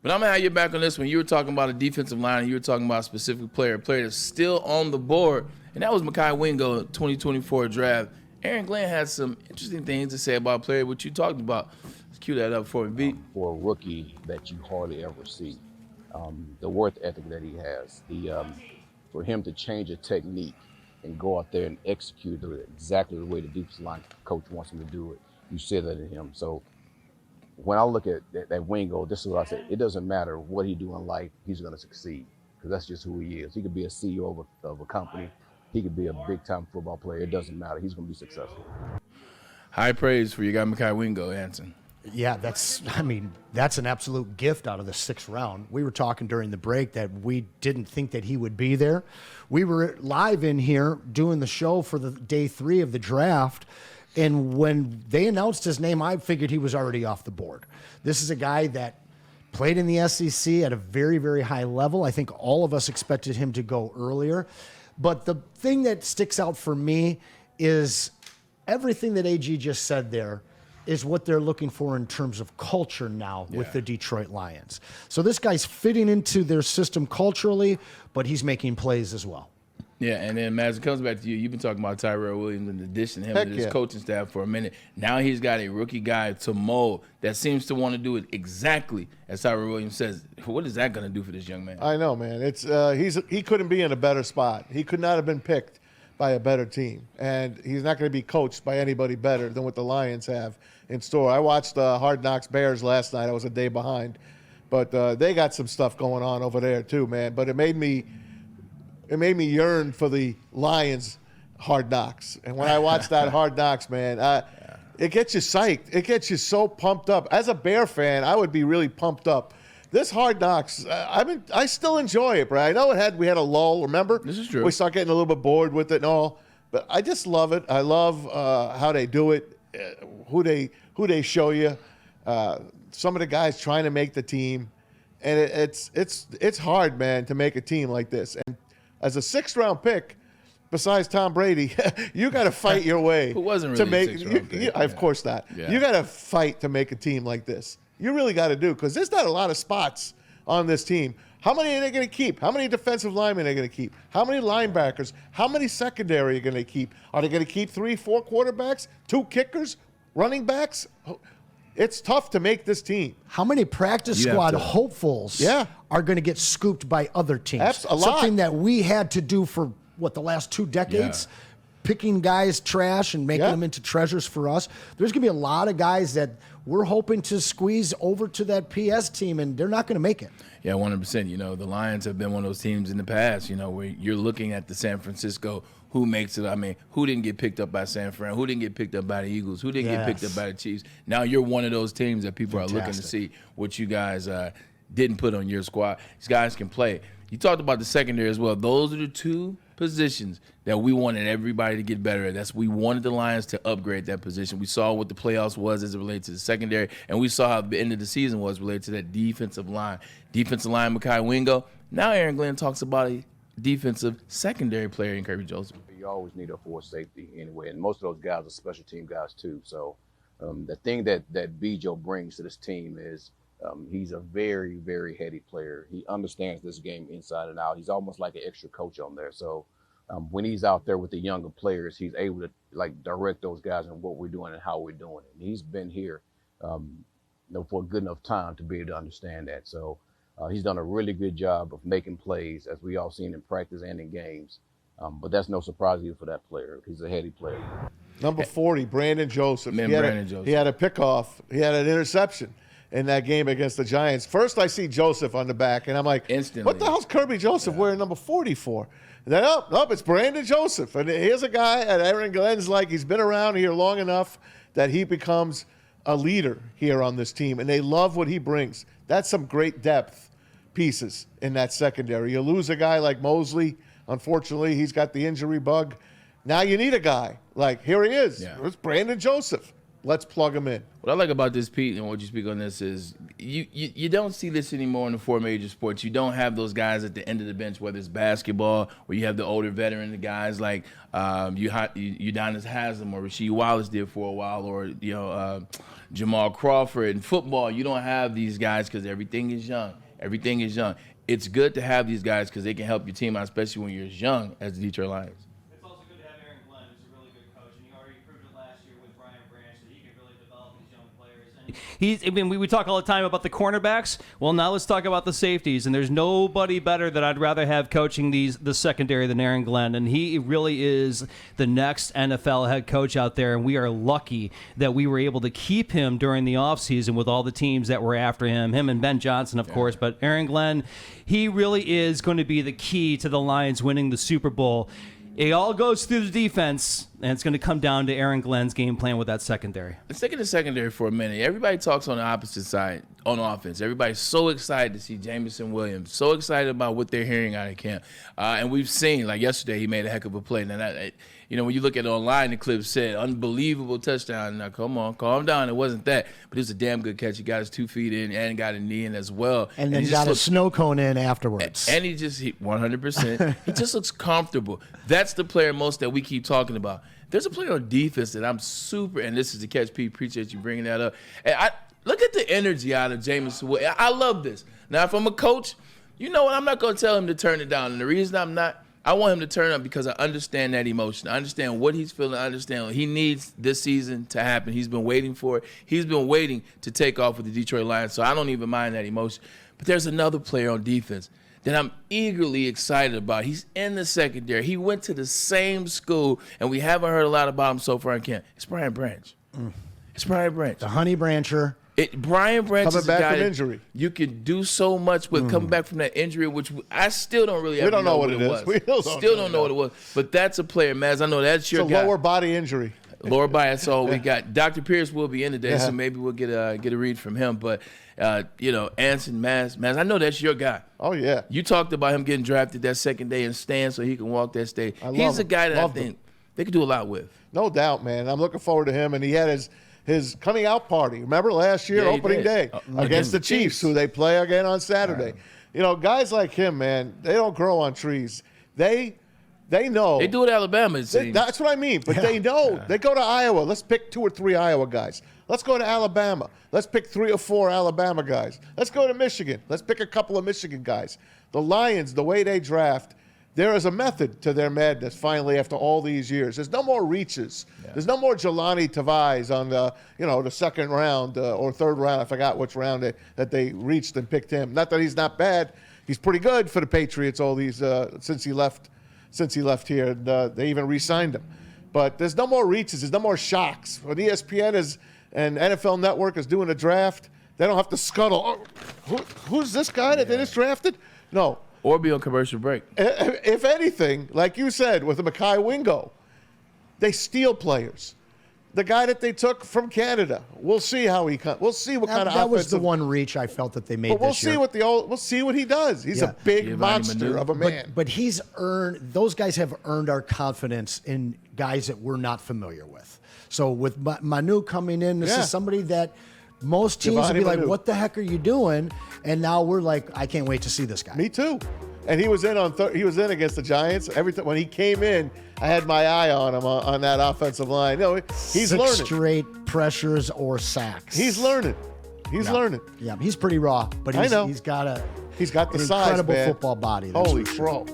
But I'm going to have you back on this when you were talking about a defensive line and you were talking about a specific player, a player that's still on the board, and that was Mekhi Wingo, 2024 draft. Aaron Glenn had some interesting things to say about a player, what you talked about. Let's cue that up for me, B. For a rookie that you hardly ever see, the work ethic that he has, for him to change a technique and go out there and execute it exactly the way the defensive line coach wants him to do it, you see that in him. So when I look at that Wingo, this is what I say. It doesn't matter what he do in life, he's going to succeed because that's just who he is. He could be a CEO of a company. He could be a big-time football player. It doesn't matter. He's going to be successful. High praise for your guy, Mekhi Wingo, Anson. Yeah, that's an absolute gift out of the 6th round. We were talking during the break that we didn't think that he would be there. We were live in here doing the show for the day 3 of the draft, and when they announced his name, I figured he was already off the board. This is a guy that played in the SEC at a very, very high level. I think all of us expected him to go earlier. But the thing that sticks out for me is everything that AG just said there is what they're looking for in terms of culture now with the Detroit Lions. So this guy's fitting into their system culturally, but he's making plays as well. Yeah, and then, Maz, it comes back to you. You've been talking about Tyrell Williams and the addition of him to his coaching staff for a minute. Now he's got a rookie guy to mold that seems to want to do it exactly as Tyrell Williams says. What is that going to do for this young man? I know, man. It's he couldn't be in a better spot. He could not have been picked by a better team, and he's not going to be coached by anybody better than what the Lions have in store. I watched Hard Knocks Bears last night. I was a day behind, but they got some stuff going on over there too, man. But it made me yearn for the Lions Hard Knocks. And when I watch that Hard Knocks, man, it gets you psyched. It gets you so pumped up. As a Bear fan, I would be really pumped up. This Hard Knocks, I still enjoy it, Brad. I know we had a lull, remember? This is true. We start getting a little bit bored with it and all. But I just love it. I love how they do it, who they show you. Some of the guys trying to make the team. And it's hard, man, to make a team like this. And as a 6th-round pick, besides Tom Brady, you got to fight your way. Who wasn't really to make, a 6th-round pick. Of course not. Yeah. You got to fight to make a team like this. You really got to do, because there's not a lot of spots on this team. How many are they going to keep? How many defensive linemen are they going to keep? How many linebackers? How many secondary are going to keep? Are they going to keep 3, 4 quarterbacks, 2 kickers, running backs? It's tough to make this team. How many practice squad hopefuls are going to get scooped by other teams? A lot. Something that we had to do for, the last 2 decades? Yeah. Picking guys trash and making them into treasures for us. There's going to be a lot of guys that we're hoping to squeeze over to that PS team, and they're not going to make it. Yeah, 100%. The Lions have been one of those teams in the past, where you're looking at the San Francisco, who makes it. I mean, who didn't get picked up by San Fran? Who didn't get picked up by the Eagles? Who didn't get picked up by the Chiefs? Now you're one of those teams that people are looking to see what you guys didn't put on your squad. These guys can play. You talked about the secondary as well. Those are the 2 positions that we wanted everybody to get better at. We wanted the Lions to upgrade that position. We saw what the playoffs was as it related to the secondary, and we saw how the end of the season was related to that defensive line. Defensive line, Mekhi Wingo. Now Aaron Glenn talks about a defensive secondary player in Kirby Joseph. You always need a force safety anyway, and most of those guys are special team guys too. So the thing that Bijo brings to this team is he's a very, very heady player. He understands this game inside and out. He's almost like an extra coach on there. So when he's out there with the younger players, he's able to direct those guys on what we're doing and how we're doing it. And he's been here for a good enough time to be able to understand that. So he's done a really good job of making plays, as we all seen in practice and in games. But that's no surprise either for that player. He's a heady player. Number 40, Brandon Joseph. Joseph. He had a pickoff. He had an interception in that game against the Giants. First, I see Joseph on the back, and I'm like, instantly, what the hell's Kirby Joseph wearing number 40 for? And then, it's Brandon Joseph. And here's a guy at Aaron Glenn's he's been around here long enough that he becomes a leader here on this team, and they love what he brings. That's some great depth pieces in that secondary. You lose a guy like Mosley. Unfortunately, he's got the injury bug. Now you need a guy. Here he is. Yeah. It's Brandon Joseph. Let's plug them in. What I like about this, Pete, and what you speak on this is you don't see this anymore in the 4 major sports. You don't have those guys at the end of the bench, whether it's basketball, where you have the older veteran, the guys like Udonis Haslam or Rasheed Wallace did for a while, or Jamal Crawford. In football, you don't have these guys because everything is young. Everything is young. It's good to have these guys because they can help your team out, especially when you're as young as the Detroit Lions. It's also good to have Aaron Glenn, who's a really good coach, and he already proved it last year with Brian Branch that he can really develop these young players. And we talk all the time about the cornerbacks. Well, now let's talk about the safeties, and there's nobody better that I'd rather have coaching the secondary than Aaron Glenn, and he really is the next NFL head coach out there, and we are lucky that we were able to keep him during the offseason with all the teams that were after him and Ben Johnson, of course, but Aaron Glenn, he really is going to be the key to the Lions winning the Super Bowl. It all goes through the defense, and it's going to come down to Aaron Glenn's game plan with that secondary. Let's take the secondary for a minute. Everybody talks on the opposite side on offense. Everybody's so excited to see Jameson Williams, so excited about what they're hearing out of camp. And we've seen, like yesterday, he made a heck of a play. Now, when you look at it online, the clip said, unbelievable touchdown. Now, come on, calm down. It wasn't that. But it was a damn good catch. He got his 2 feet in and got a knee in as well. And then got a snow cone in afterwards. And he 100%, he just looks comfortable. That's the player most that we keep talking about. There's a player on defense that I'm super, and this is the catch, Pete, appreciate you bringing that up. And look at the energy out of Jameson Williams. I love this. Now, if I'm a coach, you know what? I'm not going to tell him to turn it down. And the reason I'm not, I want him to turn up because I understand that emotion. I understand what he's feeling. I understand what he needs this season to happen. He's been waiting for it. He's been waiting to take off with the Detroit Lions, so I don't even mind that emotion. But there's another player on defense that I'm eagerly excited about. He's in the secondary. He went to the same school, and we haven't heard a lot about him so far in camp. It's Brian Branch. It's Brian Branch. The Honey Brancher. Brian Branch Coming is back a guy from injury. You can do so much with coming back from that injury, which I still don't really ever know what it was. We still don't know what it was. But that's a player, Maz. I know that's your guy. It's a lower body injury. Lower body, that's all we got. Dr. Pierce will be in today, so maybe we'll get a read from him. But, Anson, Maz, I know that's your guy. Oh, yeah. You talked about him getting drafted that second day and stand so he can walk that stage. He's a guy that I think they could do a lot with. No doubt, man. I'm looking forward to him, and he had his coming out party. Remember last year, opening day, against the Chiefs, who they play again on Saturday. Guys like him, man, they don't grow on trees. They know. They do it at Alabama, it seems. That's what I mean. But they know. They go to Iowa. Let's pick 2 or 3 Iowa guys. Let's go to Alabama. Let's pick 3 or 4 Alabama guys. Let's go to Michigan. Let's pick a couple of Michigan guys. The Lions, the way they draft, there is a method to their madness finally after all these years. There's no more reaches. Yeah. There's no more Jelani Tavais on the second round or third round. I forgot which round that they reached and picked him. Not that he's not bad. He's pretty good for the Patriots all these since he left here. And, they even re-signed him. But there's no more reaches. There's no more shocks. When ESPN and NFL Network is doing a draft, they don't have to scuttle. Oh, who's this guy that they just drafted? No. Or be on commercial break. If anything, like you said, with the Mekhi Wingo, they steal players. The guy that they took from Canada, we'll see how he comes. We'll see what kind of that offensive. was the one reach I felt that they made. But we'll this year. we'll see what he does. He's a big monster of a man. But he's earned. Those guys have earned our confidence in guys that we're not familiar with. So with Manu coming in, this is somebody that most teams would be like, "What the heck are you doing?" And now we're like, "I can't wait to see this guy." Me too. And he was in against the Giants. When he came in, I had my eye on him on that offensive line. He's learning. 6 straight pressures or sacks. He's learning. He's learning. Yeah, he's pretty raw, but he's got the size, incredible man. football body. Holy crow.